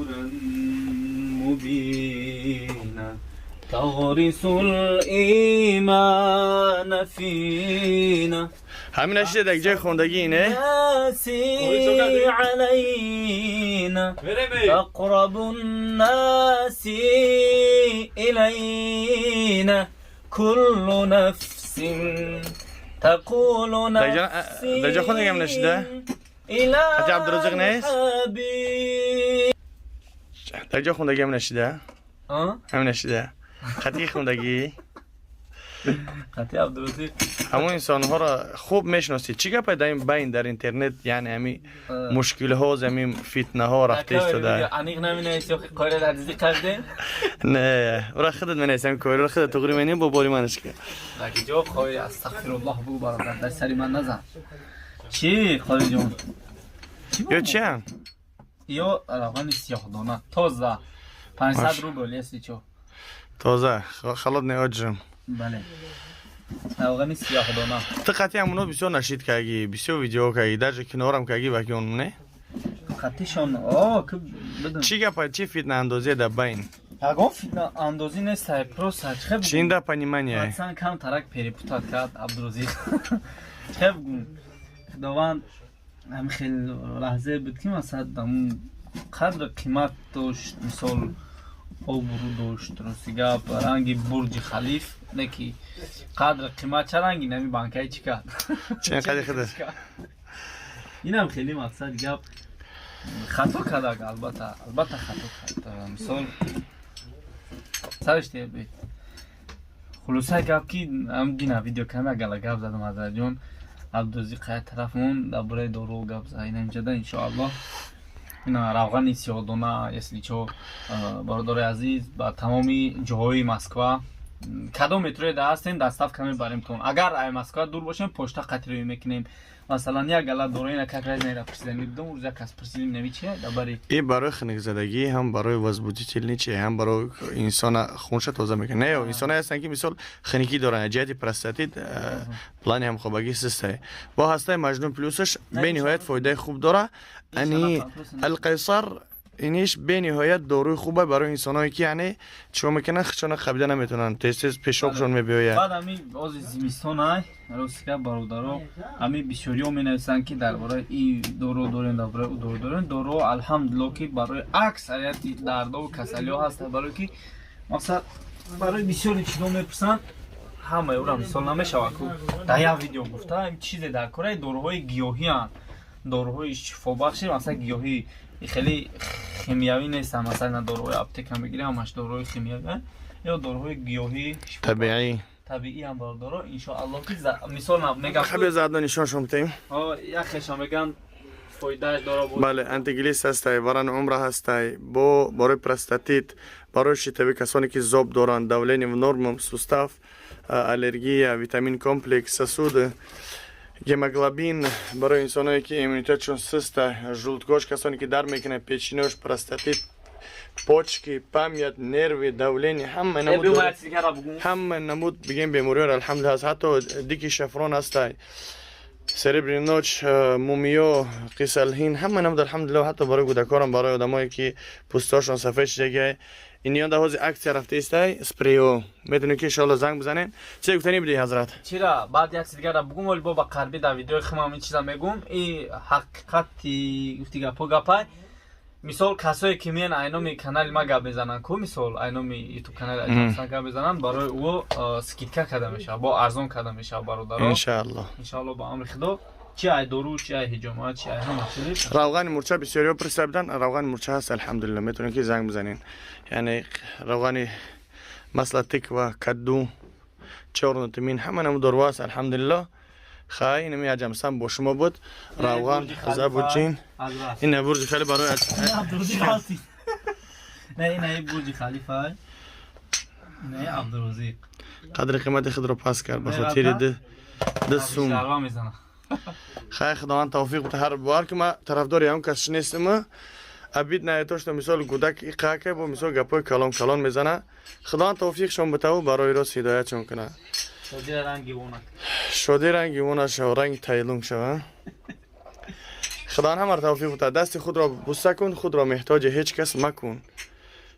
نورا مبينا تغرس الإيمان فينا همین اشته در جای خوندگی اینه ناسي علينا أقرب الناس إلينا كل نفس تقول نفسي در جا خوندگی همین اشته إلى حتی عبدالرزاق نیست حبيب در جا خوندگی همین اشته همین اشته خطی خوندگی خطی عبدالرزاق همون انسان ها را خوب میشناسی چی گپ داریم بین در اینترنت یعنی همین مشکل ها زمین فتنه ها رفته استاده انیق نمینه یا قایل عزیزی کرده نه ورا خودت منیسم کویر خودت تغری منی با باری منش که لکه جو خواهی استغفر الله بگو برادر در سری من نزن چی خواهی جون یا چی هم یا روغن سیاه دانه تازه 500 روبل یسی چو تازه خلط نیاجرم بله روغن سیاه دانه تو قطعی همونو بسیار نشید کردی بسیار ویدیو کردی در جا کنارم کردی باقی اون نه خطیشان آه که بدون چی گپ چی فتنه اندازی در بین یگان فتنه اندازی نیست پروس خب چین در پنیمانیه اصلا کم ترک پریپوتات کرد عبدالرزاق خب خداوند هم خیلی لحظه بود که مثلا دمون قدر قیمت داشت مثال آبرو داشت رسیگه رنگی برج خلیف نکی قدر قیمت چه رنگی نمی بانکایی چی کرد چین قدر خده این هم خیلی مقصد گپ خطا کرد البته خطا کرد مثال سرش تیه بید خلوصه گپ که هم گینا ویدیو کنم اگر گپ زدم از جون عبدالرزاق قید طرفمون درباره دورو گپ زد این اینجا انشاءالله این روغن سیاه دانه یسلی چو برادر عزیز با تمامی جاهای مسکو کدام مترو ده هستین دستاف کمی بریم تون اگر ای مسکو دور باشیم پشت قطری میکنیم مثلا یک گلا دوره نه کاکراز نه پرسیدن میدم روزا کس پرسیدیم نمی چیه درباره این برای خنک زدگی هم برای وزبودی چیل چیه هم برای انسان خونش تازه میکنه نه انسان هستن که مثال خنکی دارن جهت پرستاتیت پلان هم خوابگی سسته با هسته مجنون پلوسش به نهایت فایده خوب داره یعنی القیصر اینیش به نهایت داروی خوبه برای انسانایی که یعنی چون میکنن خچون خبیده نمیتونن تست پیشابشون میبیاید بعد همین از زمستان های روسکا برادرها همین بسیاری مینویسن که درباره این دورو دورن درباره او دورو دورن دورو الحمدلله که برای اکثریت دردا و کسلی ها هست برای که مثلا برای بسیاری چیزا میپرسن همه اون مثال نمیشه که در یک ویدیو گفته این چیز در کره داروهای گیاهی هستند داروهای شفابخشی مثلا گیاهی خیلی شیمیایی نیست مثلا داروهای آپتیک هم بگیریم همش داروهای شیمیایی یا داروهای گیاهی طبیعی هم داره ان شاء الله که مثال میگم خب زدن نشون شما تیم یک خشم میگن فایده داره بود بله انتیگلیس هسته ورن عمر هسته با برای پرستاتیت برای شتابی کسانی که زوب دارن دولین نورمم سوستاف الرژی ویتامین کمپلکس سسود گموگلوبین برای انسانایی که ایمونیتشون سسته ژلودگوش کسانی که در میکنه پیچینه‌اش پرستاتیت پوچکی پامیت نرو دولینی همه نمود بگیم بیماری الحمدلله هست حتی دیکی شفران هسته سریبرینوچ مومیو قیسلهین همه نمود الحمدلله حتی برای کودکان برای آدمایی که پوستاشون سفید شده اینیان ده حوزه عکس رفته است اسپریو میتونی که ان شاء الله زنگ بزنین چه گفتنی بدی حضرت چرا بعد یک چیز دیگه بگم ولی با قربی در ویدیو خمام این چیزا میگم این حقیقتی گفتی گپای مثال کسایی که میان اینومی کانال ما گپ بزنن کو مثال اینومی یوتیوب کانال اجازه گپ بزنن برای او سکیتکا کرده میشه با ارزان کرده میشه برادر ان شاء الله با امر خدا چی ای دارو چی ای حجامات چی ای همه چیز روغن مرچ بسیاری پرسیدن روغن مرچ هست الحمدلله میتونین که زنگ بزنین یعنی روغن مثلا تک و کدو چورنتمین همه نمو درواست الحمدلله خواهی نمی عجمسان با شما بود روغن خزا بودچین این برج خیلی برای نه این برج خلیفه نه عبدالرزاق قدر قیمت خود رو پاس کرد بخاطر ده سوم خیلی خداوند توفیق بده هر بار که ما طرفداری هم کسی نیستم ابید نایتوش مثال گودک ایقاکه با مثال گپای کلان میزنه خداوند توفیق شون بتاو برای راست هدایت چون کنه شده رنگی وونه شو رنگ تایلونگ شو خدا همه توفیق بده. دست خود را بوسه کن، خود را محتاج هیچ کس مکن.